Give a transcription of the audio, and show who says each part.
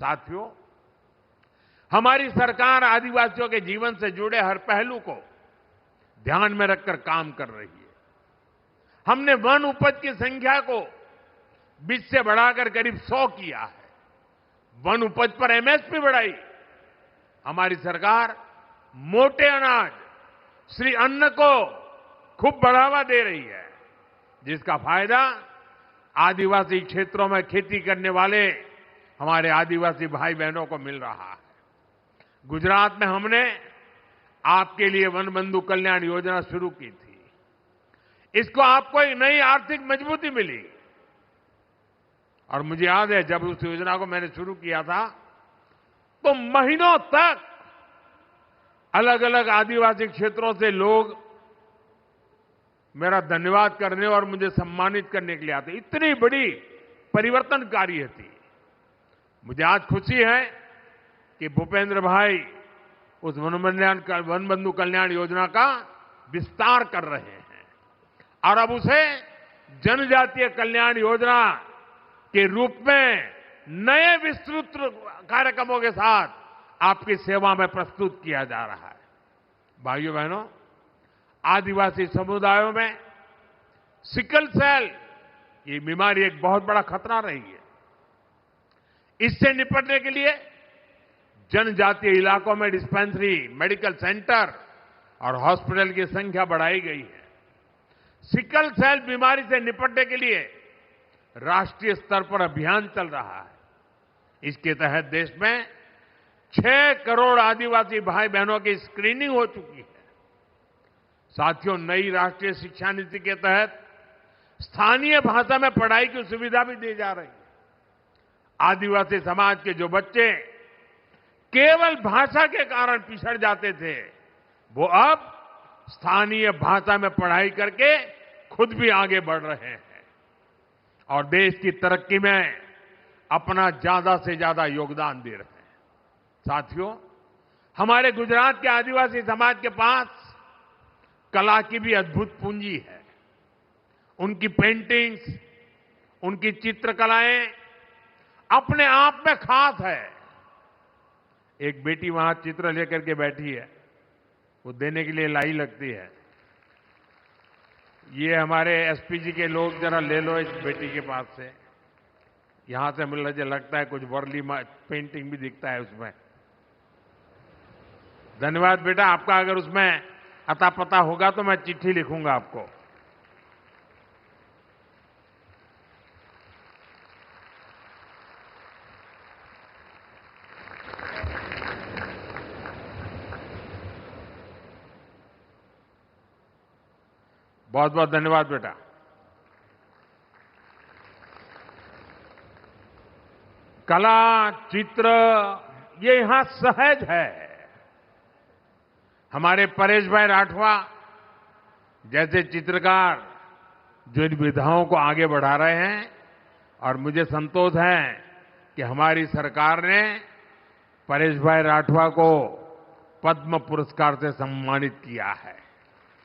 Speaker 1: साथियों, हमारी सरकार आदिवासियों के जीवन से जुड़े हर पहलू को ध्यान में रखकर काम कर रही है। हमने वन उपज की संख्या को 20 से बढ़ाकर करीब 100 किया है। वन उपज पर एमएसपी बढ़ाई। हमारी सरकार मोटे अनाज श्री अन्न को खूब बढ़ावा दे रही है, जिसका फायदा आदिवासी क्षेत्रों में खेती करने वाले हमारे आदिवासी भाई बहनों को मिल रहा है। गुजरात में हमने आपके लिए वन बंधु कल्याण योजना शुरू की थी। इसको आपको एक नई आर्थिक मजबूती मिली। और मुझे याद है, जब उस योजना को मैंने शुरू किया था तो महीनों तक अलग अलग आदिवासी क्षेत्रों से लोग मेरा धन्यवाद करने और मुझे सम्मानित करने के लिए आते। इतनी बड़ी परिवर्तनकारी थी। मुझे आज खुशी है कि भूपेंद्र भाई उस वन बंधु कल्याण योजना का विस्तार कर रहे हैं और अब उसे जनजातीय कल्याण योजना के रूप में नए विस्तृत कार्यक्रमों के साथ आपकी सेवा में प्रस्तुत किया जा रहा है। भाइयों बहनों, आदिवासी समुदायों में सिकल सेल ये बीमारी एक बहुत बड़ा खतरा रही है। इससे निपटने के लिए जनजातीय इलाकों में डिस्पेंसरी, मेडिकल सेंटर और हॉस्पिटल की संख्या बढ़ाई गई है। सिकल सेल बीमारी से निपटने के लिए राष्ट्रीय स्तर पर अभियान चल रहा है। इसके तहत देश में 6 करोड़ आदिवासी भाई बहनों की स्क्रीनिंग हो चुकी है। साथियों, नई राष्ट्रीय शिक्षा नीति के तहत स्थानीय भाषा में पढ़ाई की सुविधा भी दी जा रही है। आदिवासी समाज के जो बच्चे केवल भाषा के कारण पिछड़ जाते थे, वो अब स्थानीय भाषा में पढ़ाई करके खुद भी आगे बढ़ रहे हैं और देश की तरक्की में अपना ज्यादा से ज्यादा योगदान दे रहे हैं। साथियों, हमारे गुजरात के आदिवासी समाज के पास कला की भी अद्भुत पूंजी है। उनकी पेंटिंग्स, उनकी चित्रकलाएं अपने आप में खास है। एक बेटी वहां चित्र लेकर के बैठी है, वो देने के लिए लाई लगती है। ये हमारे एसपीजी के लोग जरा ले लो इस बेटी के पास से। यहां से मुझे लगता है कुछ वर्ली पेंटिंग भी दिखता है उसमें। धन्यवाद बेटा, आपका अगर उसमें अता पता होगा तो मैं चिट्ठी लिखूंगा आपको। बहुत बहुत धन्यवाद बेटा। कला, चित्र ये यहां सहज है। हमारे परेश भाई राठवा जैसे चित्रकार जो इन विधाओं को आगे बढ़ा रहे हैं और मुझे संतोष है कि हमारी सरकार ने परेश भाई राठवा को पद्म पुरस्कार से सम्मानित किया है।